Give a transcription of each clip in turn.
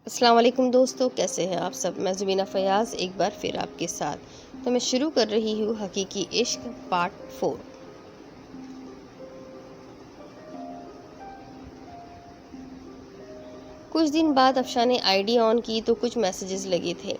السلام علیکم دوستو، کیسے ہیں آپ سب؟ میں زبینہ فیاض ایک بار پھر آپ کے ساتھ تو میں شروع کر رہی ہوں حقیقی عشق پارٹ 4۔ کچھ دن بعد افشا نے آئی ڈی آن کی تو کچھ میسیجز لگے تھے۔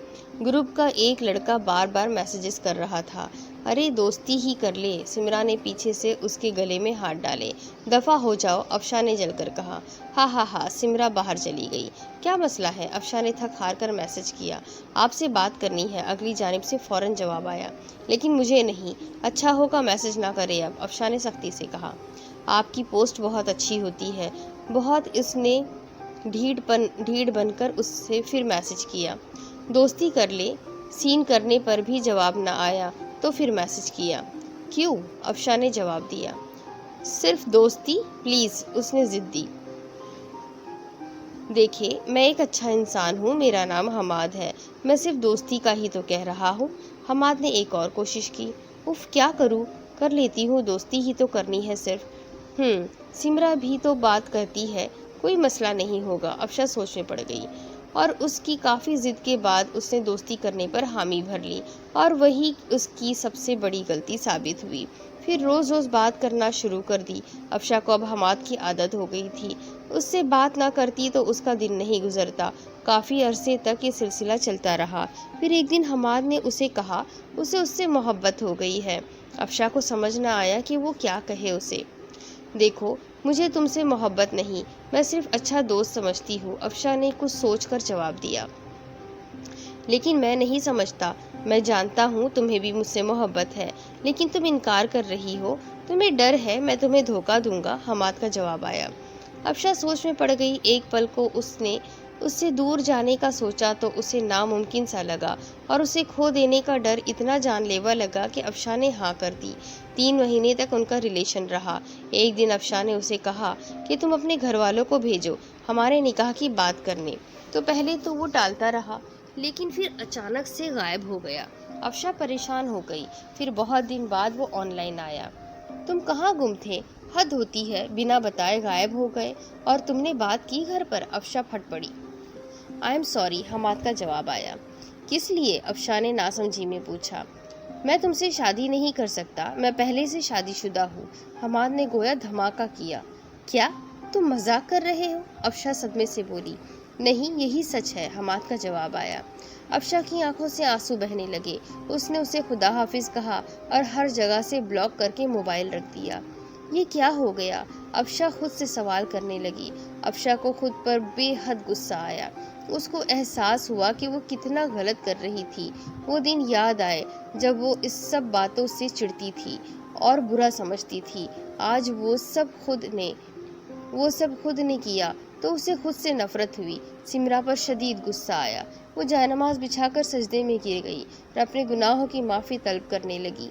گروپ کا ایک لڑکا بار بار میسیجز کر رہا تھا۔ ارے دوستی ہی کر لے، سمرا نے پیچھے سے اس کے گلے میں ہاتھ ڈالے۔ دفع ہو جاؤ، افشا نے جل کر کہا۔ ہاں سمرا باہر چلی گئی۔ کیا مسئلہ ہے؟ افشا نے تھک ہار کر میسج کیا۔ آپ سے بات کرنی ہے، اگلی جانب سے فوراً جواب آیا۔ لیکن مجھے نہیں۔ اچھا ہوگا میسج نہ کرے اب، افشا نے سختی سے کہا۔ آپ کی پوسٹ بہت اچھی ہوتی ہے، بہت۔ اس نے ڈھیڑ بن کر اس سے پھر میسج کیا۔ دوستی کر لے، سین کرنے پر بھی جواب نہ آیا تو پھر میسج کیا۔ کیوں؟ افشا نے جواب دیا۔ صرف دوستی پلیز، اس نے ضد دی۔ دیکھیں، میں ایک اچھا انسان ہوں، میرا نام حماد ہے، میں صرف دوستی کا ہی تو کہہ رہا ہوں۔ حماد نے ایک اور کوشش کی۔ اف، کیا کروں؟ کر لیتی ہوں، دوستی ہی تو کرنی ہے صرف۔ سمرا بھی تو بات کرتی ہے، کوئی مسئلہ نہیں ہوگا۔ افشا سوچ میں پڑ گئی، اور اس کی کافی ضد کے بعد اس نے دوستی کرنے پر حامی بھر لی، اور وہی اس کی سب سے بڑی غلطی ثابت ہوئی۔ پھر روز بات کرنا شروع کر دی۔ افشا کو اب حماد کی عادت ہو گئی تھی، اس سے بات نہ کرتی تو اس کا دن نہیں گزرتا۔ کافی عرصے تک یہ سلسلہ چلتا رہا۔ پھر ایک دن حماد نے اسے کہا اسے اس سے محبت ہو گئی ہے۔ افشا کو سمجھ نہ آیا کہ وہ کیا کہے اسے۔ دیکھو، مجھے تم سے محبت نہیں، میں صرف اچھا دوست سمجھتی ہوں، افشا نے کچھ سوچ کر جواب دیا۔ لیکن میں نہیں سمجھتا، میں جانتا ہوں تمہیں بھی مجھ سے محبت ہے، لیکن تم انکار کر رہی ہو، تمہیں ڈر ہے میں تمہیں دھوکہ دوں گا، حماد کا جواب آیا۔ افشا سوچ میں پڑ گئی۔ ایک پل کو اس نے اس سے دور جانے کا سوچا تو اسے ناممکن سا لگا، اور اسے کھو دینے کا ڈر اتنا جان لیوا لگا کہ افشا نے ہاں کر دی۔ 3 مہینے تک ان کا ریلیشن رہا۔ ایک دن افشا نے اسے کہا کہ تم اپنے گھر والوں کو بھیجو ہمارے نکاح کی بات کرنے۔ تو پہلے تو وہ ٹالتا رہا، لیکن پھر اچانک سے غائب ہو گیا۔ افشا پریشان ہو گئی۔ پھر بہت دن بعد وہ آن لائن آیا۔ تم کہاں گم تھے؟ حد ہوتی ہے، بنا بتائے غائب ہو گئے، اور تم نے بات کی گھر پر؟ افشا پھٹ پڑی۔ آئی ایم سوری، حماد کا جواب آیا۔ کس لیے؟ افشا نے ناسمجھی میں پوچھا۔ میں تم سے شادی نہیں کر سکتا، میں پہلے سے شادی شدہ ہوں، حماد نے گویا دھماکہ کیا۔ کیا تم مذاق کر رہے ہو؟ افشا صدمے سے بولی۔ نہیں، یہی سچ ہے، حماد کا جواب آیا۔ افشا کی آنکھوں سے آنسو بہنے لگے۔ اس نے اسے خدا حافظ کہا اور ہر جگہ سے بلاک کر کے موبائل رکھ دیا۔ یہ کیا ہو گیا؟ افشا خود سے سوال کرنے لگی۔ افشا کو خود پر بے حد غصہ آیا۔ اس کو احساس ہوا کہ وہ کتنا غلط کر رہی تھی۔ وہ دن یاد آئے جب وہ اس سب باتوں سے چڑھتی تھی اور برا سمجھتی تھی۔ آج وہ سب خود نے کیا تو اسے خود سے نفرت ہوئی۔ سمرا پر شدید غصہ آیا۔ وہ جائے-نماز بچھا کر سجدے میں گر گئی اور اپنے گناہوں کی معافی طلب کرنے لگی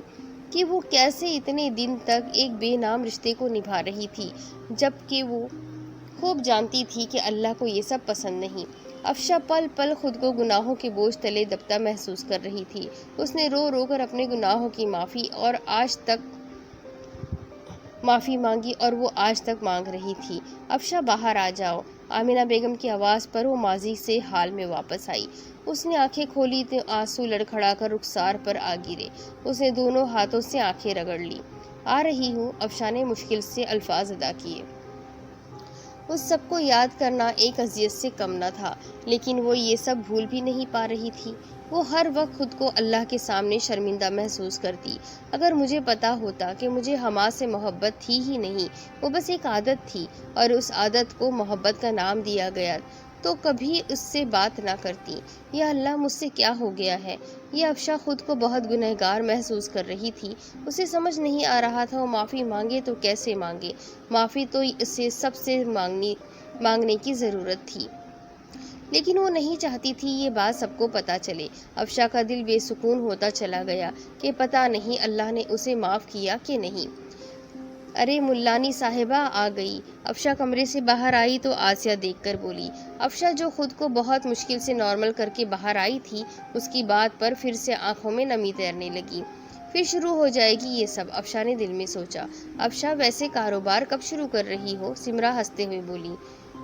کہ وہ کیسے اتنے دن تک ایک بے نام رشتے کو نبھا رہی تھی، جبکہ وہ خوب جانتی تھی کہ اللہ کو یہ سب پسند نہیں۔ افشا پل پل خود کو گناہوں کے بوجھ تلے دبتا محسوس کر رہی تھی۔ اس نے رو کر اپنے گناہوں کی معافی مانگی اور وہ آج تک مانگ رہی تھی۔ افشا باہر آ جاؤ، آمنہ بیگم کی آواز پر وہ ماضی سے حال میں واپس آئی۔ اس نے آنکھیں کھولی تو آنسو لڑکھڑا کر رخسار پر آ گرے۔ اس نے دونوں ہاتھوں سے آنکھیں رگڑ لی۔ آ رہی ہوں، افشا نے مشکل سے الفاظ ادا کیے۔ اس سب کو یاد کرنا ایک اذیت سے کم نہ تھا، لیکن وہ یہ سب بھول بھی نہیں پا رہی تھی۔ وہ ہر وقت خود کو اللہ کے سامنے شرمندہ محسوس کرتی۔ اگر مجھے پتا ہوتا کہ مجھے حماد سے محبت تھی ہی نہیں، وہ بس ایک عادت تھی، اور اس عادت کو محبت کا نام دیا گیا، تو کبھی اس سے بات نہ کرتی۔ یا اللہ، مجھ سے کیا ہو گیا ہے؟ یہ افشا خود کو بہت گنہگار محسوس کر رہی تھی۔ اسے سمجھ نہیں آ رہا تھا وہ معافی مانگے تو کیسے مانگے۔ معافی تو اسے سب سے مانگنے کی ضرورت تھی، لیکن وہ نہیں چاہتی تھی یہ بات سب کو پتہ چلے۔ افشا کا دل بے سکون ہوتا چلا گیا کہ پتہ نہیں اللہ نے اسے معاف کیا کہ نہیں۔ ارے ملانی صاحبہ آ گئی۔ افشا کمرے سے باہر آئی تو آسیہ دیکھ کر بولی۔ افشا جو خود کو بہت مشکل سے نارمل کر کے باہر آئی تھی، اس کی بات پر پھر سے آنکھوں میں نمی تیرنے لگی۔ پھر شروع ہو جائے گی یہ سب، افشا نے دل میں سوچا۔ افشا، ویسے کاروبار کب شروع کر رہی ہو؟ سمرا ہنستے ہوئے بولی۔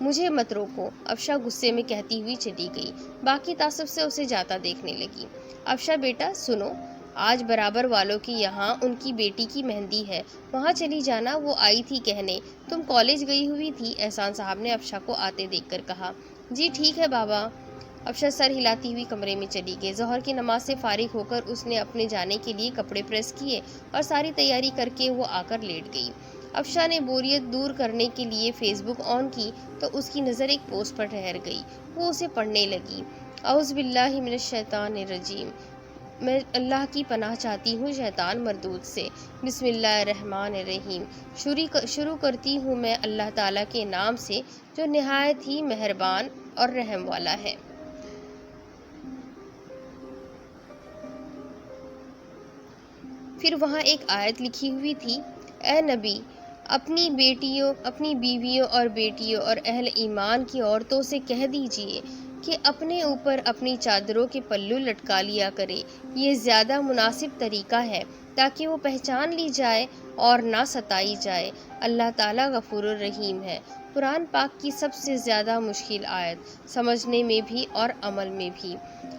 مجھے مت روکو، افشا غصے میں کہتی ہوئی چلی گئی۔ باقی تعصب سے اسے جاتا دیکھنے لگی۔ افشا بیٹا سنو، آج برابر والوں کے یہاں ان کی بیٹی کی مہندی ہے، وہاں چلی جانا، وہ آئی تھی کہنے تم کالج گئی ہوئی تھی، احسان صاحب نے افشا کو آتے دیکھ کر کہا۔ جی ٹھیک ہے بابا۔ افشا سر ہلاتی ہوئی کمرے میں چلی گئی۔ ظہر کی نماز سے فارغ ہو کر اس نے اپنے جانے کے لیے کپڑے پریس کیے اور ساری تیاری کر کے وہ آ کر لیٹ گئی۔ افشا نے بوریت دور کرنے کے لیے فیس بک آن کی تو اس کی نظر ایک پوسٹ پر ٹھہر گئی۔ وہ اسے پڑھنے لگی۔ اعوذ باللہ من الشیطان الرجیم، میں اللہ کی پناہ چاہتی ہوں شیطان مردود سے۔ بسم اللہ الرحمن الرحیم، شروع کرتی ہوں میں اللہ تعالیٰ کے نام سے جو نہایت ہی مہربان اور رحم والا ہے۔ پھر وہاں ایک آیت لکھی ہوئی تھی، اے نبی اپنی بیویوں اور بیٹیوں اور اہل ایمان کی عورتوں سے کہہ دیجئے کہ اپنے اوپر اپنی چادروں کے پلو لٹکا لیا کرے، یہ زیادہ مناسب طریقہ ہے تاکہ وہ پہچان لی جائے اور نہ ستائی جائے۔ اللہ تعالیٰ غفور الرحیم ہے۔ قرآن پاک کی سب سے زیادہ مشکل آیت، سمجھنے میں بھی اور عمل میں بھی۔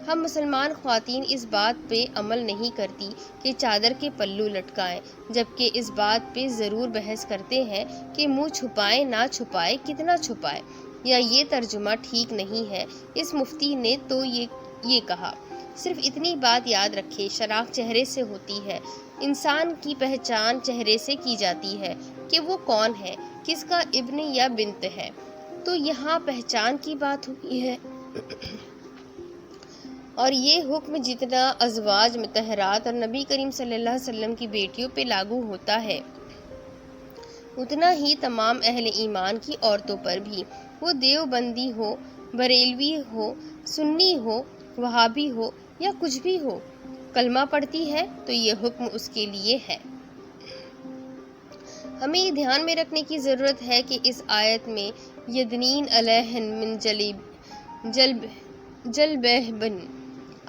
ہم مسلمان خواتین اس بات پہ عمل نہیں کرتی کہ چادر کے پلو لٹکائیں، جبکہ اس بات پہ ضرور بحث کرتے ہیں کہ منہ چھپائیں نہ چھپائیں، کتنا چھپائیں، یا یہ ترجمہ ٹھیک نہیں ہے۔ اس مفتی نے تو یہ کہا۔ صرف اتنی بات یاد رکھے، شناخت چہرے سے ہوتی ہے، انسان کی پہچان چہرے سے کی جاتی ہے کہ وہ کون ہے، کس کا ابن یا بنت ہے۔ تو یہاں پہچان کی بات ہوئی ہے، اور یہ حکم جتنا ازواج مطہرات اور نبی کریم صلی اللہ علیہ وسلم کی بیٹیوں پہ لاگو ہوتا ہے اتنا ہی تمام اہل ایمان کی عورتوں پر بھی، وہ دیوبندی ہو، بریلوی ہو، سنی ہو، وہابی ہو یا کچھ بھی ہو، کلمہ پڑھتی ہے تو یہ حکم اس کے لیے ہے۔ ہمیں یہ دھیان میں رکھنے کی ضرورت ہے کہ اس آیت میں یدنین علیہن من جلبیبہن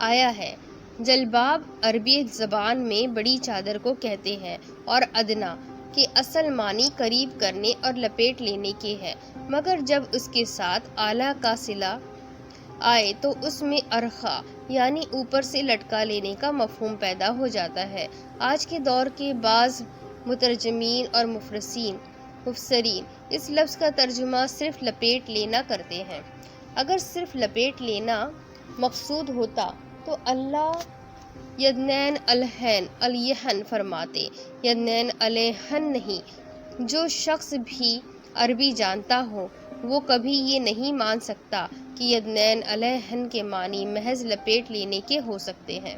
آیا ہے۔ جلباب عربی زبان میں بڑی چادر کو کہتے ہیں اور ادنا کے اصل معنی قریب کرنے اور لپیٹ لینے کے ہے، مگر جب اس کے ساتھ اعلیٰ کا صلہ آئے تو اس میں ارخا یعنی اوپر سے لٹکا لینے کا مفہوم پیدا ہو جاتا ہے۔ آج کے دور کے بعض مترجمین اور مفسرین اس لفظ کا ترجمہ صرف لپیٹ لینا کرتے ہیں۔ اگر صرف لپیٹ لینا مقصود ہوتا تو اللہ یدنین علیہن فرماتے، یدنین علیہن نہیں۔ جو شخص بھی عربی جانتا ہو وہ کبھی یہ نہیں مان سکتا کہ یدنین علیہن کے معنی محض لپیٹ لینے کے ہو سکتے ہیں۔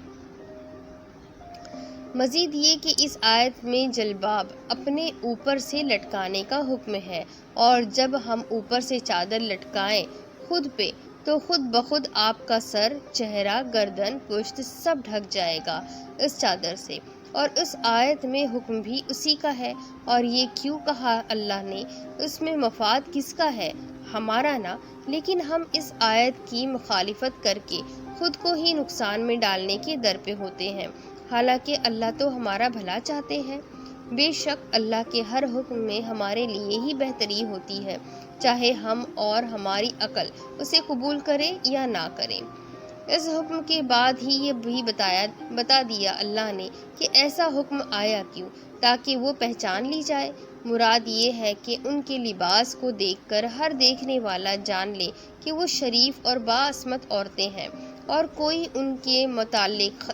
مزید یہ کہ اس آیت میں جلباب اپنے اوپر سے لٹکانے کا حکم ہے، اور جب ہم اوپر سے چادر لٹکائیں خود پہ تو خود بخود آپ کا سر، چہرہ، گردن، پشت سب ڈھک جائے گا اس چادر سے، اور اس آیت میں حکم بھی اسی کا ہے۔ اور یہ کیوں کہا اللہ نے؟ اس میں مفاد کس کا ہے؟ ہمارا نا، لیکن ہم اس آیت کی مخالفت کر کے خود کو ہی نقصان میں ڈالنے کے در پہ ہوتے ہیں، حالانکہ اللہ تو ہمارا بھلا چاہتے ہیں۔ بے شک اللہ کے ہر حکم میں ہمارے لیے ہی بہتری ہوتی ہے، چاہے ہم اور ہماری عقل اسے قبول کرے یا نہ کرے۔ اس حکم کے بعد ہی یہ بھی بتا دیا اللہ نے کہ ایسا حکم آیا کیوں، تاکہ وہ پہچان لی جائے۔ مراد یہ ہے کہ ان کے لباس کو دیکھ کر ہر دیکھنے والا جان لے کہ وہ شریف اور باعصمت عورتیں ہیں، اور کوئی ان کے متعلق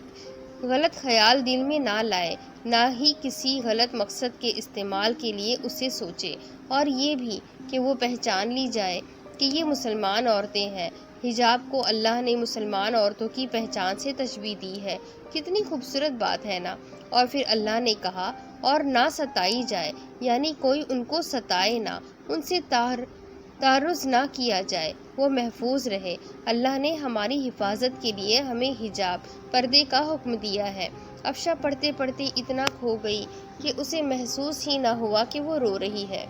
غلط خیال دل میں نہ لائے، نہ ہی کسی غلط مقصد کے استعمال کے لیے اسے سوچے۔ اور یہ بھی کہ وہ پہچان لی جائے کہ یہ مسلمان عورتیں ہیں۔ حجاب کو اللہ نے مسلمان عورتوں کی پہچان سے تشبیہ دی ہے، کتنی خوبصورت بات ہے نا۔ اور پھر اللہ نے کہا اور نہ ستائی جائے، یعنی کوئی ان کو ستائے نہ، ان سے تعرض نہ کیا جائے، وہ محفوظ رہے۔ اللہ نے ہماری حفاظت کے لیے ہمیں حجاب، پردے کا حکم دیا ہے۔ افشا پڑھتے پڑھتے اتنا کھو گئی کہ اسے محسوس ہی نہ ہوا کہ وہ رو رہی ہے۔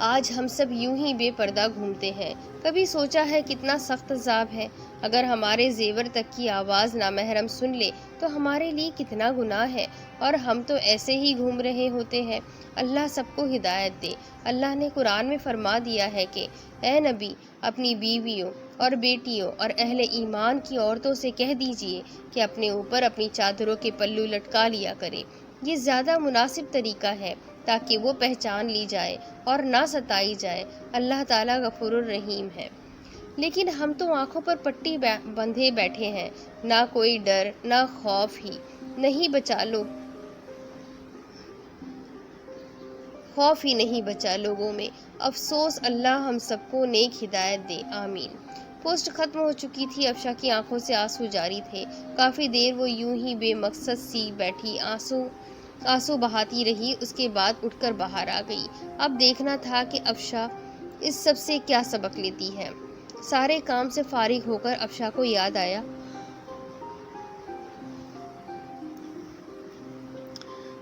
آج ہم سب یوں ہی بے پردہ گھومتے ہیں، کبھی سوچا ہے کتنا سخت عذاب ہے؟ اگر ہمارے زیور تک کی آواز نامحرم سن لے تو ہمارے لیے کتنا گناہ ہے، اور ہم تو ایسے ہی گھوم رہے ہوتے ہیں۔ اللہ سب کو ہدایت دے۔ اللہ نے قرآن میں فرما دیا ہے کہ اے نبی، اپنی بیویوں اور بیٹیوں اور اہل ایمان کی عورتوں سے کہہ دیجئے کہ اپنے اوپر اپنی چادروں کے پلو لٹکا لیا کرے۔ یہ زیادہ مناسب طریقہ ہے تاکہ وہ پہچان لی جائے اور نہ ستائی جائے۔ اللہ تعالیٰ غفور الرحیم ہے۔ لیکن ہم تو آنکھوں پر پٹی بندھے بیٹھے ہیں، نہ کوئی ڈر نہ خوف ہی نہیں بچا لوگوں میں۔ افسوس، اللہ ہم سب کو نیک ہدایت دے، آمین۔ پوسٹ ختم ہو چکی تھی۔ افشا کی آنکھوں سے آنسو جاری تھے۔ کافی دیر وہ یوں ہی بے مقصد سی بیٹھی آنسو بہاتی رہی۔ اس کے بعد اٹھ کر باہر آ گئی۔ اب دیکھنا تھا کہ افشا اس سب سے کیا سبق لیتی ہے۔ سارے کام سے فارغ ہو کر افشا کو یاد آیا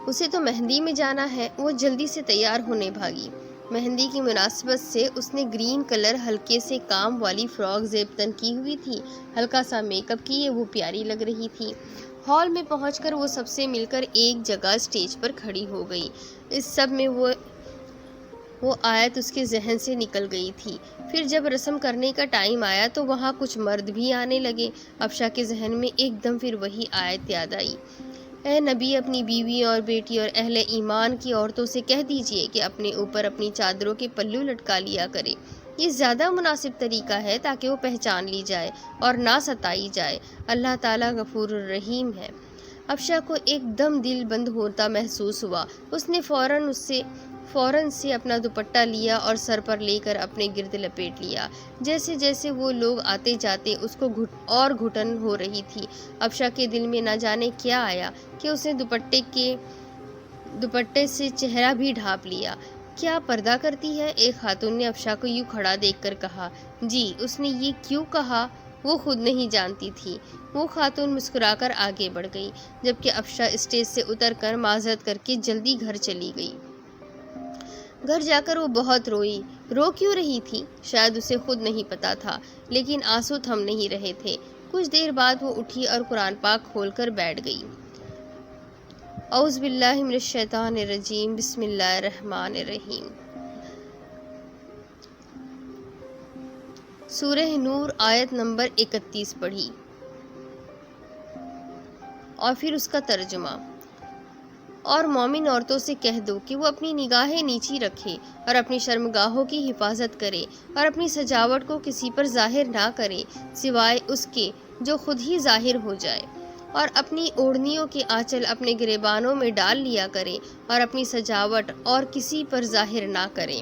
اسے تو مہندی میں جانا ہے۔ وہ جلدی سے تیار ہونے بھاگی۔ مہندی کی مناسبت سے اس نے گرین کلر ہلکے سے کام والی فراک زیب تن کی ہوئی تھی۔ ہلکا سا میک اپ کیے وہ پیاری لگ رہی تھی۔ ہال میں پہنچ کر وہ سب سے مل کر ایک جگہ اسٹیج پر کھڑی ہو گئی۔ اس سب میں وہ آیت اس کے ذہن سے نکل گئی تھی۔ پھر جب رسم کرنے کا ٹائم آیا تو وہاں کچھ مرد بھی آنے لگے۔ افشا کے ذہن میں ایک دم پھر وہی آیت یاد آئی، اے نبی، اپنی بیوی اور بیٹی اور اہل ایمان کی عورتوں سے کہہ دیجئے کہ اپنے اوپر اپنی چادروں کے پلو لٹکا لیا کرے۔ یہ زیادہ مناسب طریقہ ہے تاکہ وہ پہچان لی جائے اور نہ ستائی جائے۔ اللہ تعالیٰ غفور الرحیم ہے۔ افشا کو ایک دم دل بند ہوتا محسوس ہوا۔ اس نے فوراً سے اپنا دوپٹہ لیا اور سر پر لے کر اپنے گرد لپیٹ لیا۔ جیسے جیسے وہ لوگ آتے جاتے اس کو اور گھٹن ہو رہی تھی۔ افشا کے دل میں نہ جانے کیا آیا کہ اس نے دوپٹے سے چہرہ بھی ڈھانپ لیا۔ کیا پردہ کرتی ہے؟ ایک خاتون نے افشا کو یوں کھڑا دیکھ کر کہا۔ جی، اس نے یہ کیوں کہا وہ خود نہیں جانتی تھی۔ وہ خاتون مسکرا کر آگے بڑھ گئی، جبکہ افشا اسٹیج سے اتر کر معذرت کر کے جلدی گھر چلی گئی۔ گھر جا کر وہ بہت روئی۔ رو کیوں رہی تھی شاید اسے خود نہیں پتا تھا، لیکن آنسو تھم نہیں رہے تھے۔ کچھ دیر بعد وہ اٹھی اور قرآن پاک کھول کر بیٹھ گئی۔ اعوذ باللہ من الشیطان الرجیم، بسم اللہ الرحمن الرحیم۔ سورہ نور آیت نمبر 31 پڑھی اور پھر اس کا ترجمہ۔ اور مومن عورتوں سے کہہ دو کہ وہ اپنی نگاہیں نیچی رکھے اور اپنی شرمگاہوں کی حفاظت کرے اور اپنی سجاوٹ کو کسی پر ظاہر نہ کرے سوائے اس کے جو خود ہی ظاہر ہو جائے، اور اپنی اوڑھنیوں کے آنچل اپنے گریبانوں میں ڈال لیا کرے اور اپنی سجاوٹ اور کسی پر ظاہر نہ کرے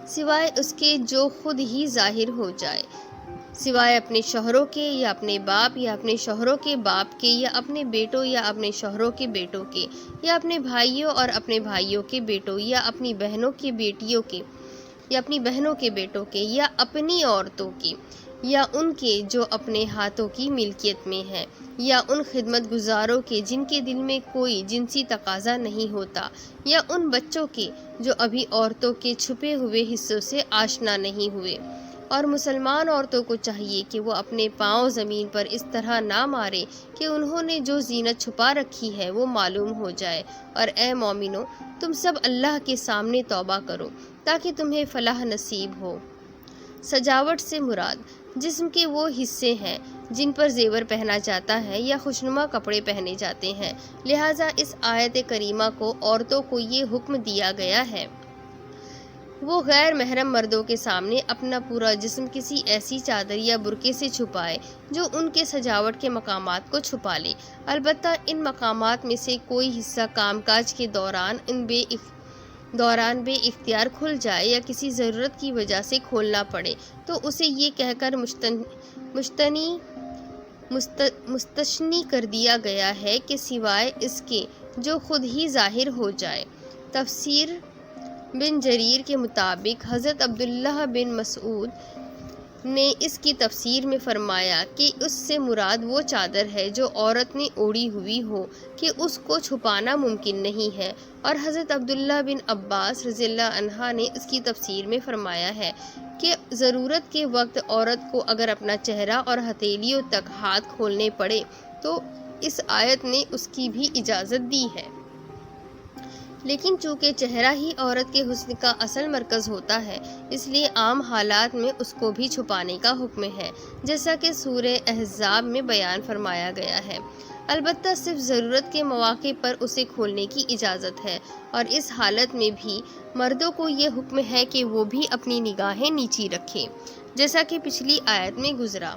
سوائے اس کے جو خود ہی ظاہر ہو جائے، سوائے اپنے شوہروں کے یا اپنے باپ یا اپنے شوہروں کے باپ کے یا اپنے بیٹوں یا اپنے شوہروں کے بیٹوں کے یا اپنے بھائیوں اور اپنے بھائیوں کے بیٹوں یا اپنی بہنوں کے بیٹیوں کے یا اپنی بہنوں کے بیٹوں کے یا اپنی عورتوں کے یا ان کے جو اپنے ہاتھوں کی ملکیت میں ہیں، یا ان خدمت گزاروں کے جن کے دل میں کوئی جنسی تقاضا نہیں ہوتا، یا ان بچوں کے جو ابھی عورتوں کے چھپے ہوئے حصوں سے آشنا نہیں ہوئے۔ اور مسلمان عورتوں کو چاہیے کہ وہ اپنے پاؤں زمین پر اس طرح نہ مارے کہ انہوں نے جو زینت چھپا رکھی ہے وہ معلوم ہو جائے۔ اور اے مومنو، تم سب اللہ کے سامنے توبہ کرو تاکہ تمہیں فلاح نصیب ہو۔ سجاوٹ سے مراد جسم کے وہ حصے ہیں جن پر زیور پہنا جاتا ہے یا خوشنما کپڑے پہنے جاتے ہیں، لہٰذا اس آیت کریمہ کو عورتوں کو یہ حکم دیا گیا ہے وہ غیر محرم مردوں کے سامنے اپنا پورا جسم کسی ایسی چادر یا برقعے سے چھپائے جو ان کے سجاوٹ کے مقامات کو چھپا لے۔ البتہ ان مقامات میں سے کوئی حصہ کام کاج کے دوران بے اختیار کھل جائے یا کسی ضرورت کی وجہ سے کھولنا پڑے تو اسے یہ کہہ کر مستثنی کر دیا گیا ہے کہ سوائے اس کے جو خود ہی ظاہر ہو جائے۔ تفسیر بن جریر کے مطابق حضرت عبداللہ بن مسعود نے اس کی تفسیر میں فرمایا کہ اس سے مراد وہ چادر ہے جو عورت نے اوڑھی ہوئی ہو کہ اس کو چھپانا ممکن نہیں ہے، اور حضرت عبداللہ بن عباس رضی اللہ عنہ نے اس کی تفسیر میں فرمایا ہے کہ ضرورت کے وقت عورت کو اگر اپنا چہرہ اور ہتھیلیوں تک ہاتھ کھولنے پڑے تو اس آیت نے اس کی بھی اجازت دی ہے، لیکن چونکہ چہرہ ہی عورت کے حسن کا اصل مرکز ہوتا ہے، اس لیے عام حالات میں اس کو بھی چھپانے کا حکم ہے، جیسا کہ سورہ احزاب میں بیان فرمایا گیا ہے۔ البتہ صرف ضرورت کے مواقع پر اسے کھولنے کی اجازت ہے، اور اس حالت میں بھی مردوں کو یہ حکم ہے کہ وہ بھی اپنی نگاہیں نیچی رکھیں، جیسا کہ پچھلی آیت میں گزرا۔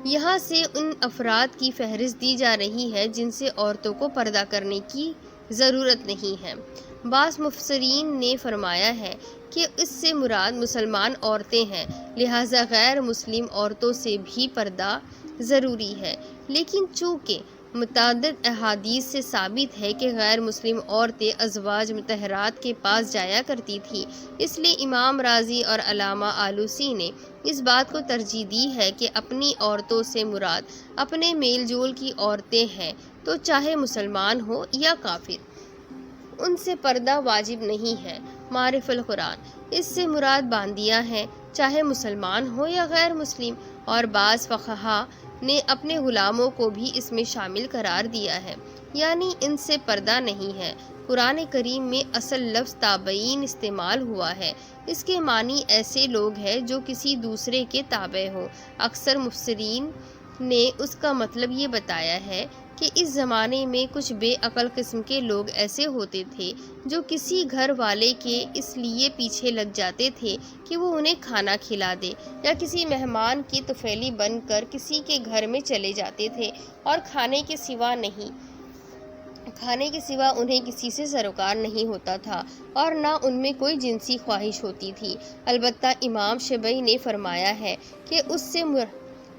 یہاں سے ان افراد کی فہرست دی جا رہی ہے جن سے عورتوں کو پردہ کرنے کی ضرورت نہیں ہے۔ بعض مفسرین نے فرمایا ہے کہ اس سے مراد مسلمان عورتیں ہیں، لہٰذا غیر مسلم عورتوں سے بھی پردہ ضروری ہے، لیکن چونکہ متعدد احادیث سے ثابت ہے کہ غیر مسلم عورتیں ازواج مطہرات کے پاس جایا کرتی تھیں، اس لیے امام رازی اور علامہ آلوسی نے اس بات کو ترجیح دی ہے کہ اپنی عورتوں سے مراد اپنے میل جول کی عورتیں ہیں، تو چاہے مسلمان ہو یا کافر، ان سے پردہ واجب نہیں ہے۔ معارف القرآن، اس سے مراد باندیاں ہیں، چاہے مسلمان ہو یا غیر مسلم، اور بعض فقہا نے اپنے غلاموں کو بھی اس میں شامل قرار دیا ہے، یعنی ان سے پردہ نہیں ہے۔ قرآن کریم میں اصل لفظ تابعین استعمال ہوا ہے، اس کے معنی ایسے لوگ ہیں جو کسی دوسرے کے تابع ہوں۔ اکثر مفسرین نے اس کا مطلب یہ بتایا ہے کہ اس زمانے میں کچھ بے عقل قسم کے لوگ ایسے ہوتے تھے جو کسی گھر والے کے اس لیے پیچھے لگ جاتے تھے کہ وہ انہیں کھانا کھلا دے، یا کسی مہمان کی طفیلی بن کر کسی کے گھر میں چلے جاتے تھے، اور کھانے کے سوا انہیں کسی سے سروکار نہیں ہوتا تھا، اور نہ ان میں کوئی جنسی خواہش ہوتی تھی۔ البتہ امام شبعی نے فرمایا ہے کہ اس سے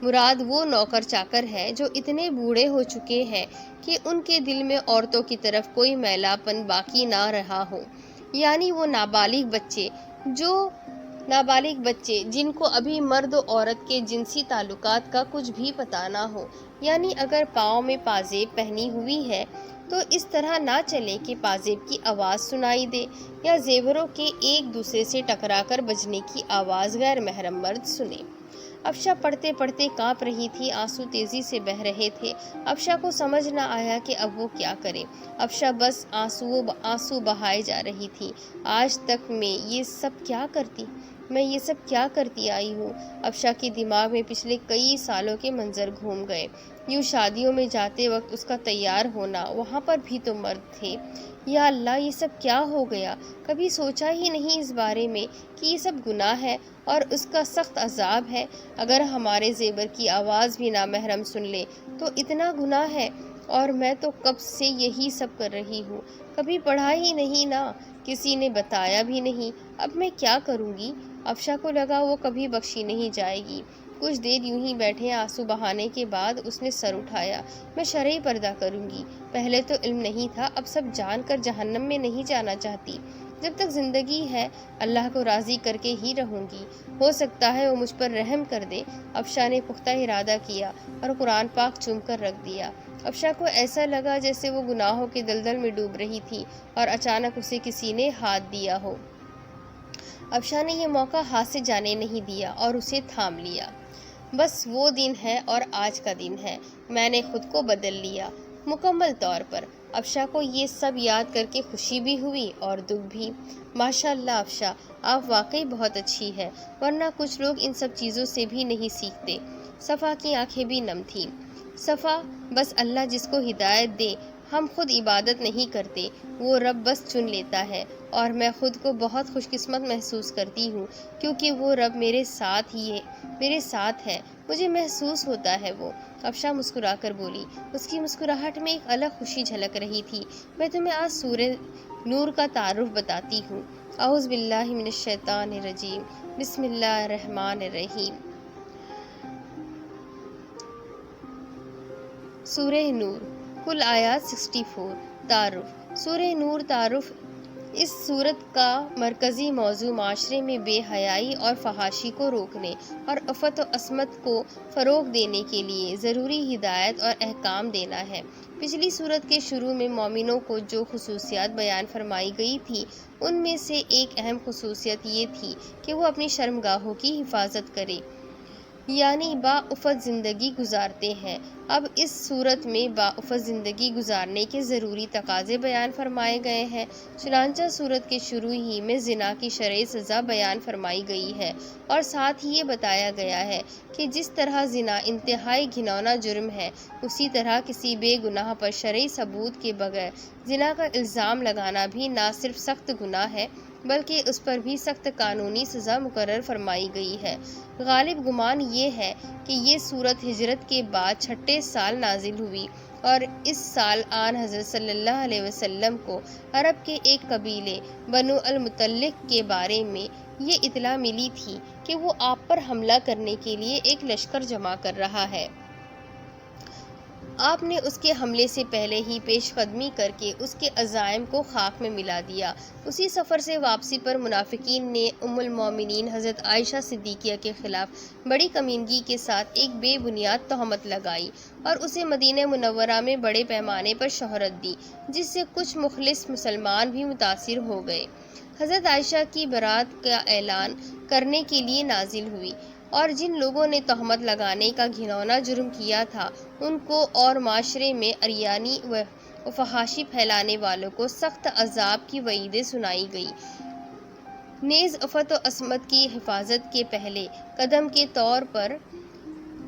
مراد وہ نوکر چاکر ہے جو اتنے بوڑھے ہو چکے ہیں کہ ان کے دل میں عورتوں کی طرف کوئی میلا پن باقی نہ رہا ہو، یعنی وہ نابالغ بچے جن کو ابھی مرد و عورت کے جنسی تعلقات کا کچھ بھی پتہ نہ ہو، یعنی اگر پاؤں میں پازیب پہنی ہوئی ہے تو اس طرح نہ چلے کہ پازیب کی آواز سنائی دے، یا زیوروں کے ایک دوسرے سے ٹکرا کر بجنے کی آواز غیر محرم مرد سنے۔ افشا پڑھتے پڑھتے کانپ رہی تھی، آنسو تیزی سے بہہ رہے تھے۔ افشا کو سمجھ نہ آیا کہ اب وہ کیا کرے۔ افشا بس آنسو بہائے جا رہی تھی۔ آج تک میں یہ سب کیا کرتی آئی ہوں۔ افشا کے دماغ میں پچھلے کئی سالوں کے منظر گھوم گئے۔ یوں شادیوں میں جاتے وقت اس کا تیار ہونا، وہاں پر بھی تو مرد تھے۔ یا اللہ، یہ سب کیا ہو گیا؟ کبھی سوچا ہی نہیں اس بارے میں کہ یہ سب گناہ ہے اور اس کا سخت عذاب ہے۔ اگر ہمارے زیور کی آواز بھی نامحرم سن لے تو اتنا گناہ ہے، اور میں تو کب سے یہی سب کر رہی ہوں، کبھی پڑھا ہی نہیں نا، کسی نے بتایا بھی نہیں، اب میں کیا کروں گی؟ افشا کو لگا وہ کبھی بخشی نہیں جائے گی۔ کچھ دیر یوں ہی بیٹھے آنسو بہانے کے بعد اس نے سر اٹھایا۔ میں شرعی پردہ کروں گی، پہلے تو علم نہیں تھا، اب سب جان کر جہنم میں نہیں جانا چاہتی۔ جب تک زندگی ہے اللہ کو راضی کر کے ہی رہوں گی، ہو سکتا ہے وہ مجھ پر رحم کر دے۔ افشا نے پختہ ارادہ کیا اور قرآن پاک چوم کر رکھ دیا۔ افشا کو ایسا لگا جیسے وہ گناہوں کے دلدل میں ڈوب رہی تھی اور اچانک اسے کسی نے ہاتھ دیا ہو۔ افشا نے یہ موقع ہاتھ سے جانے نہیں دیا اور اسے تھام لیا۔ بس وہ دن ہے اور آج کا دن ہے، میں نے خود کو بدل لیا، مکمل طور پر۔ افشا کو یہ سب یاد کر کے خوشی بھی ہوئی اور دکھ بھی۔ ماشاء اللہ افشا، آپ واقعی بہت اچھی ہے، ورنہ کچھ لوگ ان سب چیزوں سے بھی نہیں سیکھتے۔ صفا کی آنکھیں بھی نم تھیں۔ صفا، بس اللہ جس کو ہدایت دے، ہم خود عبادت نہیں کرتے، وہ رب بس چن لیتا ہے، اور میں خود کو بہت خوش قسمت محسوس کرتی ہوں کیونکہ وہ رب میرے ساتھ ہے، مجھے محسوس ہوتا ہے وہ۔ افشا مسکرا کر بولی۔ اس کی مسکراہٹ میں ایک الگ خوشی جھلک رہی تھی۔ میں تمہیں آج سورہ نور کا تعارف بتاتی ہوں۔ اعوذ باللہ من الشیطان الرجیم، بسم اللہ الرحمن الرحیم۔ سورہ نور، کل آیات 64۔ تعارف۔ سورہ نور تعارف۔ اس سورت کا مرکزی موضوع معاشرے میں بے حیائی اور فحاشی کو روکنے اور عفت و عصمت کو فروغ دینے کے لیے ضروری ہدایت اور احکام دینا ہے۔ پچھلی صورت کے شروع میں مومنوں کو جو خصوصیات بیان فرمائی گئی تھی ان میں سے ایک اہم خصوصیت یہ تھی کہ وہ اپنی شرمگاہوں کی حفاظت کرے، یعنی باعفت زندگی گزارتے ہیں۔ اب اس صورت میں باعفت زندگی گزارنے کے ضروری تقاضے بیان فرمائے گئے ہیں۔ چنانچہ صورت کے شروع ہی میں زنا کی شرعی سزا بیان فرمائی گئی ہے اور ساتھ ہی یہ بتایا گیا ہے کہ جس طرح زنا انتہائی گھناؤنا جرم ہے، اسی طرح کسی بے گناہ پر شرعی ثبوت کے بغیر زنا کا الزام لگانا بھی نہ صرف سخت گناہ ہے بلکہ اس پر بھی سخت قانونی سزا مقرر فرمائی گئی ہے۔ غالب گمان یہ ہے کہ یہ صورت ہجرت کے بعد چھٹے سال نازل ہوئی اور اس سال آن حضرت صلی اللہ علیہ وسلم کو عرب کے ایک قبیلے بنو المطلق کے بارے میں یہ اطلاع ملی تھی کہ وہ آپ پر حملہ کرنے کے لیے ایک لشکر جمع کر رہا ہے۔ آپ نے اس کے حملے سے پہلے ہی پیش قدمی کر کے اس کے عزائم کو خاک میں ملا دیا۔ اسی سفر سے واپسی پر منافقین نے ام المومنین حضرت عائشہ صدیقیہ کے خلاف بڑی کمینگی کے ساتھ ایک بے بنیاد تہمت لگائی اور اسے مدینہ منورہ میں بڑے پیمانے پر شہرت دی، جس سے کچھ مخلص مسلمان بھی متاثر ہو گئے۔ حضرت عائشہ کی برات کا اعلان کرنے کے لیے نازل ہوئی اور جن لوگوں نے تہمت لگانے کا گھناؤنا جرم کیا تھا ان کو اور معاشرے میں عریانی و فحاشی پھیلانے والوں کو سخت عذاب کی وعیدیں سنائی گئی۔ نیز عفت و عصمت کی حفاظت کے پہلے قدم کے طور پر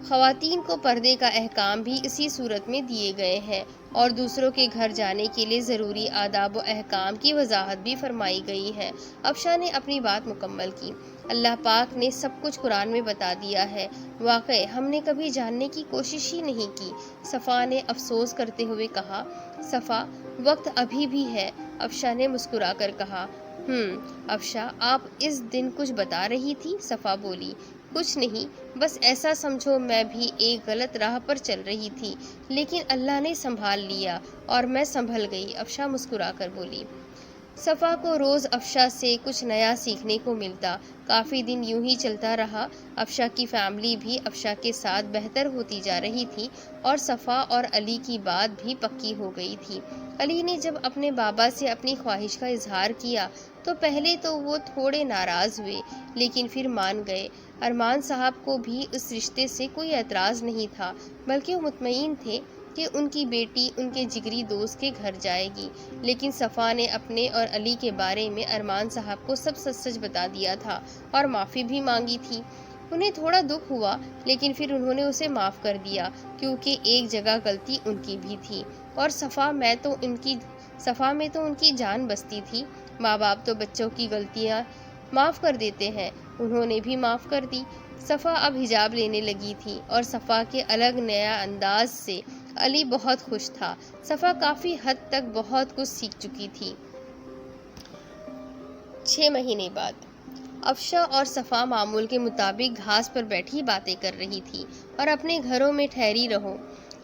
خواتین کو پردے کا احکام بھی اسی صورت میں دیے گئے ہیں اور دوسروں کے گھر جانے کے لیے ضروری آداب و احکام کی وضاحت بھی فرمائی گئی ہے۔ افشا نے اپنی بات مکمل کی۔ اللہ پاک نے سب کچھ قرآن میں بتا دیا ہے، واقع ہم نے کبھی جاننے کی کوشش ہی نہیں کی۔ صفا نے افسوس کرتے ہوئے کہا۔ صفا، وقت ابھی بھی ہے، افشا نے مسکرا کر کہا۔ افشا، آپ اس دن کچھ بتا رہی تھی؟ صفا بولی۔ کچھ نہیں، بس ایسا سمجھو میں بھی ایک غلط راہ پر چل رہی تھی، لیکن اللہ نے سنبھال لیا اور میں سنبھل گئی، افشا مسکرا کر بولی۔ صفا کو روز افشا سے کچھ نیا سیکھنے کو ملتا۔ کافی دن یوں ہی چلتا رہا۔ افشا کی فیملی بھی افشا کے ساتھ بہتر ہوتی جا رہی تھی اور صفا اور علی کی بات بھی پکی ہو گئی تھی۔ علی نے جب اپنے بابا سے اپنی خواہش کا اظہار کیا تو پہلے تو وہ تھوڑے ناراض ہوئے لیکن پھر مان گئے۔ ارمان صاحب کو بھی اس رشتے سے کوئی اعتراض نہیں تھا، بلکہ وہ مطمئن تھے کہ ان کی بیٹی ان کے جگری دوست کے گھر جائے گی، لیکن صفا نے اپنے اور علی کے بارے میں ارمان صاحب کو سب سچ بتا دیا تھا اور معافی بھی مانگی تھی۔ انہیں تھوڑا دکھ ہوا لیکن پھر انہوں نے اسے معاف کر دیا، کیونکہ ایک جگہ غلطی ان کی بھی تھی اور صفا میں تو ان کی جان بستی تھی۔ ماں باپ تو بچوں کی غلطیاں معاف کر دیتے ہیں، انہوں نے بھی معاف کر دی۔ صفا اب حجاب لینے لگی تھی اور صفا کے الگ نیا انداز سے علی بہت خوش تھا۔ صفا کافی حد تک بہت کچھ سیکھ چکی تھی۔ 6 مہینے بعد افشا اور صفا معمول کے مطابق گھاس پر بیٹھی باتیں کر رہی تھی اور اپنے گھروں میں ٹھہری رہو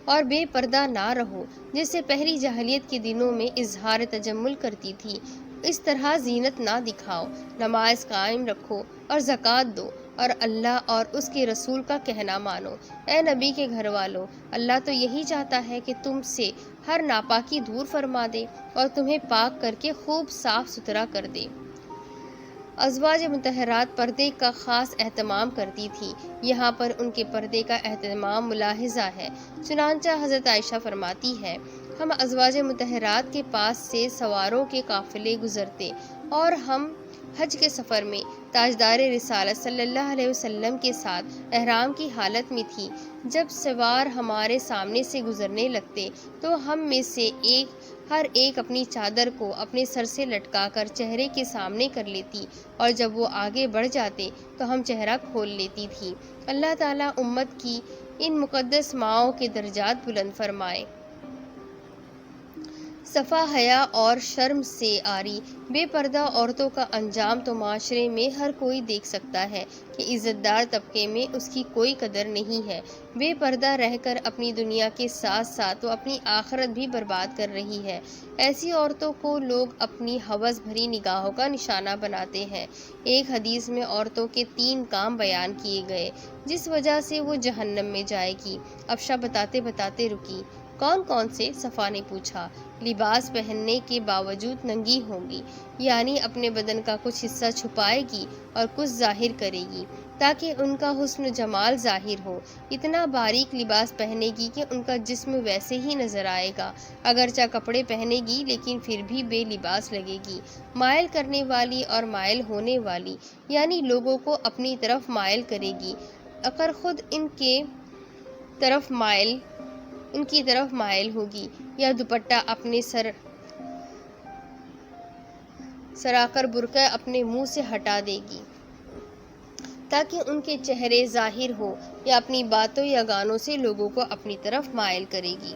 اور بے پردہ نہ رہو، جیسے پہلی جاہلیت کے دنوں میں اظہار تجمل کرتی تھی، اس طرح زینت نہ دکھاؤ، نماز قائم رکھو اور زکوٰۃ دو اور اللہ اور اس کے رسول کا کہنا مانو۔ اے نبی کے گھر والوں، اللہ تو یہی چاہتا ہے کہ تم سے ہر ناپاکی دور فرما دے اور تمہیں پاک کر کے خوب صاف ستھرا کر دے۔ ازواج مطہرات پردے کا خاص اہتمام کرتی تھیں، یہاں پر ان کے پردے کا اہتمام ملاحظہ ہے۔ چنانچہ حضرت عائشہ فرماتی ہے، ہم ازواج مطہرات کے پاس سے سواروں کے قافلے گزرتے اور ہم حج کے سفر میں تاجدار رسالت صلی اللہ علیہ وسلم کے ساتھ احرام کی حالت میں تھی۔ جب سوار ہمارے سامنے سے گزرنے لگتے تو ہم میں سے ہر ایک اپنی چادر کو اپنے سر سے لٹکا کر چہرے کے سامنے کر لیتی اور جب وہ آگے بڑھ جاتے تو ہم چہرہ کھول لیتی تھی۔ اللہ تعالیٰ امت کی ان مقدس ماؤں کے درجات بلند فرمائے۔ صفا حیا اور شرم سے عاری بے پردہ عورتوں کا انجام تو معاشرے میں ہر کوئی دیکھ سکتا ہے کہ عزت دار طبقے میں اس کی کوئی قدر نہیں ہے۔ بے پردہ رہ کر اپنی دنیا کے ساتھ ساتھ وہ اپنی آخرت بھی برباد کر رہی ہے۔ ایسی عورتوں کو لوگ اپنی ہوس بھری نگاہوں کا نشانہ بناتے ہیں۔ ایک حدیث میں عورتوں کے 3 کام بیان کیے گئے جس وجہ سے وہ جہنم میں جائے گی۔ افشا بتاتے بتاتے رکی۔ کون کون سے؟ صفا نے پوچھا۔ لباس پہننے کے باوجود ننگی ہوں گی، یعنی اپنے بدن کا کچھ حصہ چھپائے گی اور کچھ ظاہر کرے گی تاکہ ان کا حسن و جمال ظاہر ہو۔ اتنا باریک لباس پہنے گی کہ ان کا جسم ویسے ہی نظر آئے گا، اگرچہ کپڑے پہنے گی لیکن پھر بھی بے لباس لگے گی۔ مائل کرنے والی اور مائل ہونے والی، یعنی لوگوں کو اپنی طرف مائل کرے گی، اگر خود ان کی طرف مائل ہوگی، یا دوپٹہ اپنے سرا کر برقع اپنے منہ سے ہٹا دے گی تاکہ ان کے چہرے ظاہر ہو، یا اپنی باتوں یا گانوں سے لوگوں کو اپنی طرف مائل کرے گی۔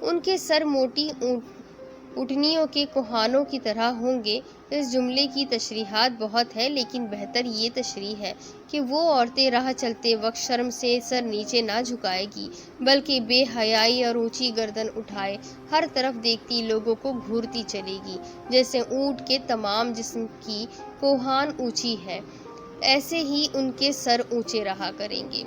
ان کے سر موٹی اونٹنیوں کے کوہانوں کی طرح ہوں گے۔ اس جملے کی تشریحات بہت ہے، لیکن بہتر یہ تشریح ہے کہ وہ عورتیں راہ چلتے وقت شرم سے سر نیچے نہ جھکائے گی، بلکہ بے حیائی اور اونچی گردن اٹھائے ہر طرف دیکھتی لوگوں کو گھورتی چلے گی۔ جیسے اونٹ کے تمام جسم کی کوہان اونچی ہے، ایسے ہی ان کے سر اونچے رہا کریں گے۔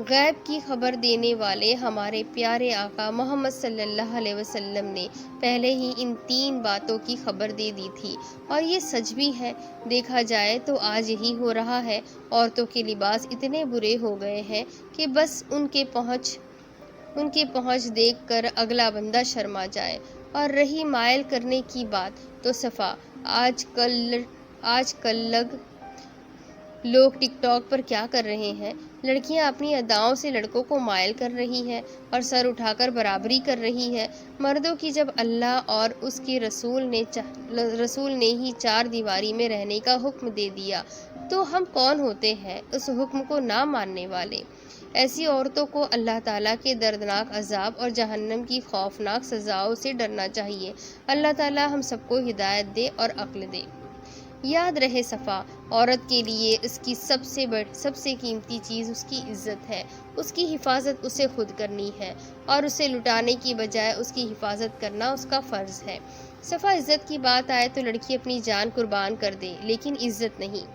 غیب کی خبر دینے والے ہمارے پیارے آقا محمد صلی اللہ علیہ وسلم نے پہلے ہی ان 3 باتوں کی خبر دے دی تھی، اور یہ سچ بھی ہے۔ دیکھا جائے تو آج یہی ہو رہا ہے۔ عورتوں کے لباس اتنے برے ہو گئے ہیں کہ بس ان کے پہنچ دیکھ کر اگلا بندہ شرما جائے۔ اور رہی مائل کرنے کی بات، تو صفا، آج کل لوگ ٹک ٹاک پر کیا کر رہے ہیں؟ لڑکیاں اپنی اداؤں سے لڑکوں کو مائل کر رہی ہیں اور سر اٹھا کر برابری کر رہی ہیں۔ مردوں کی جب اللہ اور اس کے رسول نے ہی 4 دیواری میں رہنے کا حکم دے دیا، تو ہم کون ہوتے ہیں اس حکم کو نہ ماننے والے؟ ایسی عورتوں کو اللہ تعالیٰ کے دردناک عذاب اور جہنم کی خوفناک سزاؤں سے ڈرنا چاہیے۔ اللہ تعالیٰ ہم سب کو ہدایت دے اور عقل دے۔ یاد رہے صفا، عورت کے لیے اس کی سب سے قیمتی چیز اس کی عزت ہے۔ اس کی حفاظت اسے خود کرنی ہے، اور اسے لٹانے کی بجائے اس کی حفاظت کرنا اس کا فرض ہے۔ صفا، عزت کی بات آئے تو لڑکی اپنی جان قربان کر دے، لیکن عزت نہیں۔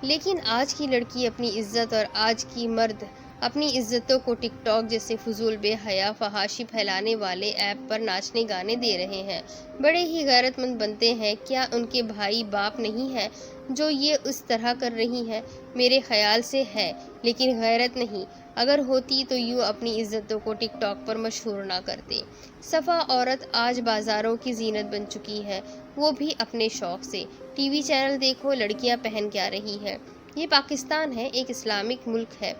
لیکن آج کی لڑکی اپنی عزت اور آج کی مرد اپنی عزتوں کو ٹک ٹاک جیسے فضول بے حیا فحاشی پھیلانے والے ایپ پر ناچنے گانے دے رہے ہیں۔ بڑے ہی غیرت مند بنتے ہیں۔ کیا ان کے بھائی باپ نہیں ہیں جو یہ اس طرح کر رہی ہیں؟ میرے خیال سے ہے، لیکن غیرت نہیں۔ اگر ہوتی تو یوں اپنی عزتوں کو ٹک ٹاک پر مشہور نہ کرتے۔ صفا، عورت آج بازاروں کی زینت بن چکی ہے، وہ بھی اپنے شوق سے۔ ٹی وی چینل دیکھو، لڑکیاں پہن کیا رہی ہیں۔ یہ پاکستان ہے، ایک اسلامک ملک ہے۔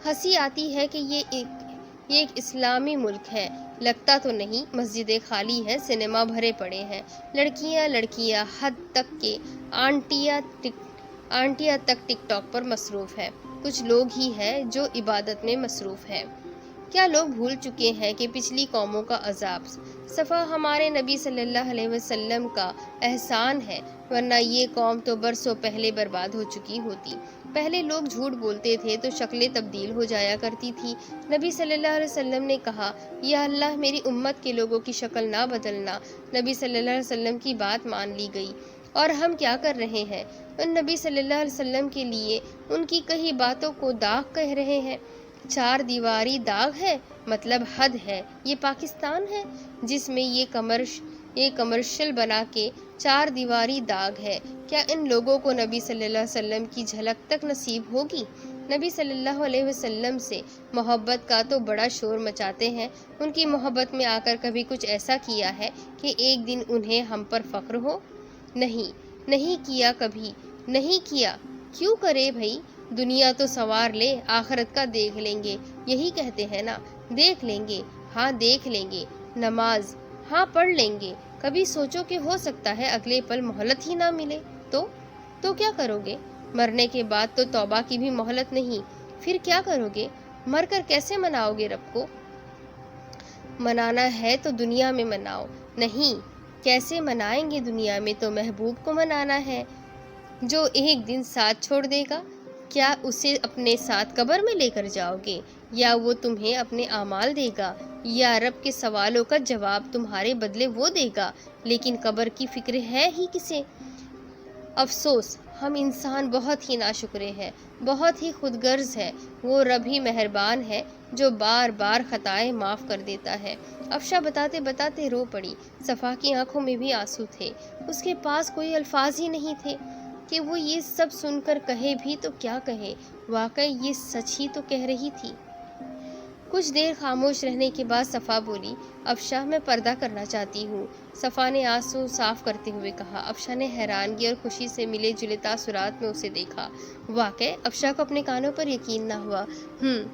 ہنسی آتی ہے کہ یہ ایک اسلامی ملک ہے، لگتا تو نہیں۔ مسجدیں خالی ہیں، سنیما بھرے پڑے ہیں، لڑکیاں حد تک کہ آنٹیاں تک ٹک ٹاک پر مصروف ہیں۔ کچھ لوگ ہی ہیں جو عبادت میں مصروف ہیں۔ کیا لوگ بھول چکے ہیں کہ پچھلی قوموں کا عذاب صفا ہمارے نبی صلی اللہ علیہ وسلم کا احسان ہے، ورنہ یہ قوم تو برسوں پہلے برباد ہو چکی ہوتی۔ پہلے لوگ جھوٹ بولتے تھے تو شکلیں تبدیل ہو جایا کرتی تھی۔ نبی صلی اللہ علیہ وسلم نے کہا، یا اللہ میری امت کے لوگوں کی شکل نہ بدلنا۔ نبی صلی اللہ علیہ وسلم کی بات مان لی گئی، اور ہم کیا کر رہے ہیں؟ ان نبی صلی اللہ علیہ وسلم کے لیے ان کی کہی باتوں کو داغ کہہ رہے ہیں۔ 4 دیواری داغ ہے، مطلب حد ہے۔ یہ پاکستان ہے جس میں یہ کمرشل بنا کے 4 دیواری داغ ہے۔ کیا ان لوگوں کو نبی صلی اللہ علیہ وسلم کی جھلک تک نصیب ہوگی؟ نبی صلی اللہ علیہ وسلم سے محبت کا تو بڑا شور مچاتے ہیں۔ ان کی محبت میں آ کر کبھی کچھ ایسا کیا ہے کہ ایک دن انہیں ہم پر فخر ہو؟ نہیں کیا، کبھی نہیں کیا۔ کیوں کرے بھئی؟ دنیا تو سنوار لے، آخرت کا دیکھ لیں گے، یہی کہتے ہیں نا۔ دیکھ لیں گے، ہاں دیکھ لیں گے۔ نماز، ہاں پڑھ لیں گے۔ کبھی سوچو کہ ہو سکتا ہے اگلے پل مہلت ہی نہ ملے تو کیا کرو گے؟ مرنے کے بعد تو توبہ کی بھی مہلت نہیں، پھر کیا کرو گے؟ مر کر کیسے مناؤ گے رب کو؟ منانا ہے تو دنیا میں مناؤ۔ نہیں، کیسے منائیں گے دنیا میں؟ تو محبوب کو منانا ہے جو ایک دن ساتھ چھوڑ دے گا۔ کیا اسے اپنے ساتھ قبر میں لے کر جاؤ گے، یا وہ تمہیں اپنے اعمال دے گا، یا رب کے سوالوں کا جواب تمہارے بدلے وہ دے گا؟ لیکن قبر کی فکر ہے ہی کسے؟ افسوس، ہم انسان بہت ہی ناشکرے ہیں، بہت ہی خود غرض ہیں۔ وہ رب ہی مہربان ہے جو بار بار خطائیں معاف کر دیتا ہے۔ افشا بتاتے بتاتے رو پڑی۔ صفا کی آنکھوں میں بھی آنسو تھے۔ اس کے پاس کوئی الفاظ ہی نہیں تھے کہ وہ یہ سب سن کر کہے بھی تو کیا کہے۔ واقعی یہ سچ ہی تو کہہ رہی تھی۔ کچھ دیر خاموش رہنے کے بعد صفا بولی، افشا میں پردہ کرنا چاہتی ہوں۔ صفا نے آنسو صاف کرتے ہوئے کہا۔ افشا نے حیرانگی اور خوشی سے ملے جلے تاثرات میں اسے دیکھا۔ واقعی افشا کو اپنے کانوں پر یقین نہ ہوا۔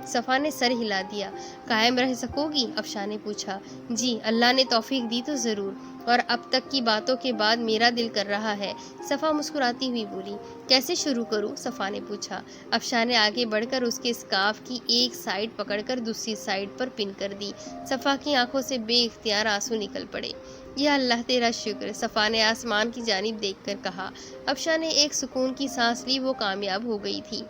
صفا نے سر ہلا دیا۔ قائم رہ سکو گی؟ افشا نے پوچھا۔ جی، اللہ نے توفیق دی تو ضرور، اور اب تک کی باتوں کے بعد میرا دل کر رہا ہے۔ صفا مسکراتی ہوئی بولی۔ کیسے شروع کروں؟ صفا نے پوچھا۔ افشا نے آگے بڑھ کر اس کے اسکارف کی ایک سائیڈ پکڑ کر دوسری سائیڈ پر پن کر دی۔ صفا کی آنکھوں سے بے اختیار آنسو نکل پڑے۔ یا اللہ تیرا شکر، صفا نے آسمان کی جانب دیکھ کر کہا۔ افشا نے ایک سکون کی سانس لی، وہ کامیاب ہو گئی تھی۔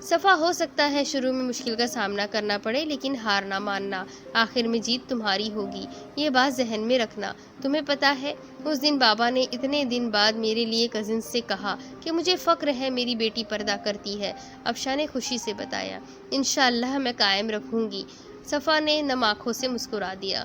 صفا، ہو سکتا ہے شروع میں مشکل کا سامنا کرنا پڑے، لیکن ہار نہ ماننا، آخر میں جیت تمہاری ہوگی، یہ بات ذہن میں رکھنا۔ تمہیں پتہ ہے اس دن بابا نے اتنے دن بعد میرے لیے کزنز سے کہا کہ مجھے فخر ہے میری بیٹی پردہ کرتی ہے۔ افشا نے خوشی سے بتایا۔ انشاءاللہ میں قائم رکھوں گی۔ صفا نے نم آنکھوں سے مسکرا دیا۔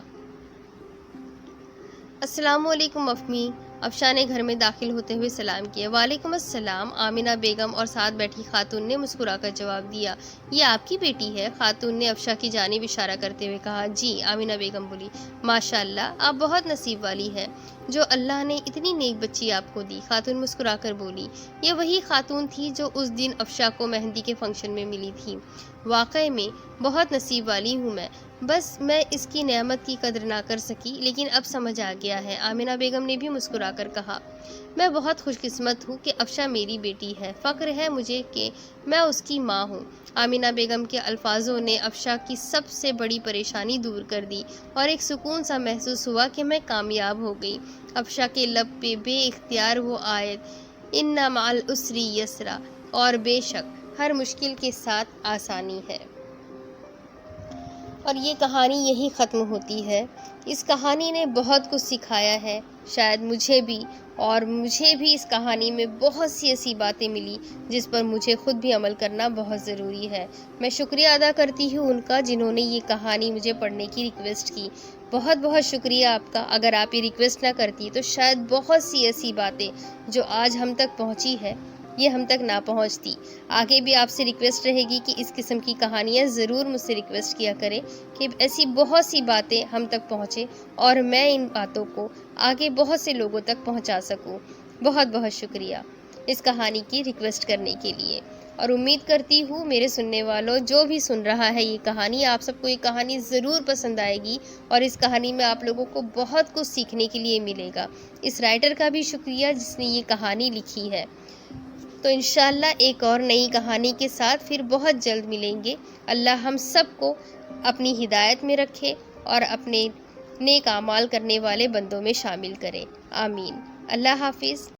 السلام علیکم افمی، افشا نے گھر میں داخل ہوتے ہوئے سلام کیا۔ وعلیکم السلام، آمنہ بیگم اور ساتھ بیٹھی خاتون نے مسکرا کر جواب دیا۔ یہ آپ کی بیٹی ہے؟ خاتون نے افشا کی جانب اشارہ کرتے ہوئے کہا۔ جی، آمنہ بیگم بولی۔ ماشاءاللہ، آپ بہت نصیب والی ہے جو اللہ نے اتنی نیک بچی آپ کو دی۔ خاتون مسکرا کر بولی۔ یہ وہی خاتون تھی جو اس دن افشا کو مہندی کے فنکشن میں ملی تھی۔ واقعی میں بہت نصیب والی ہوں میں، بس میں اس کی نعمت کی قدر نہ کر سکی، لیکن اب سمجھ آ گیا ہے۔ آمنہ بیگم نے بھی مسکرا کر کہا۔ میں بہت خوش قسمت ہوں کہ افشا میری بیٹی ہے، فخر ہے مجھے کہ میں اس کی ماں ہوں۔ آمنہ بیگم کے الفاظوں نے افشا کی سب سے بڑی پریشانی دور کر دی اور ایک سکون سا محسوس ہوا کہ میں کامیاب ہو گئی۔ افشا کے لب پہ بے اختیار وہ آیت ان مع العسر یسرا، اور بے شک ہر مشکل کے ساتھ آسانی ہے۔ اور یہ کہانی یہی ختم ہوتی ہے۔ اس کہانی نے بہت کچھ سکھایا ہے، شاید مجھے بھی، اور مجھے بھی اس کہانی میں بہت سی ایسی باتیں ملی جس پر مجھے خود بھی عمل کرنا بہت ضروری ہے۔ میں شکریہ ادا کرتی ہوں ان کا جنہوں نے یہ کہانی مجھے پڑھنے کی ریکویسٹ کی۔ بہت بہت شکریہ آپ کا۔ اگر آپ یہ ریکویسٹ نہ کرتی تو شاید بہت سی ایسی باتیں جو آج ہم تک پہنچی ہے یہ ہم تک نہ پہنچتی۔ آگے بھی آپ سے ریکویسٹ رہے گی کہ اس قسم کی کہانیاں ضرور مجھ سے ریکویسٹ کیا کریں کہ ایسی بہت سی باتیں ہم تک پہنچیں اور میں ان باتوں کو آگے بہت سے لوگوں تک پہنچا سکوں۔ بہت بہت شکریہ اس کہانی کی ریکویسٹ کرنے کے لیے، اور امید کرتی ہوں میرے سننے والوں، جو بھی سن رہا ہے یہ کہانی، آپ سب کو یہ کہانی ضرور پسند آئے گی اور اس کہانی میں آپ لوگوں کو بہت کچھ سیکھنے کے لیے ملے گا۔ اس رائٹر کا بھی شکریہ جس نے یہ کہانی لکھی ہے۔ تو انشاءاللہ ایک اور نئی کہانی کے ساتھ پھر بہت جلد ملیں گے۔ اللہ ہم سب کو اپنی ہدایت میں رکھے اور اپنے نیک اعمال کرنے والے بندوں میں شامل کرے۔ آمین۔ اللہ حافظ۔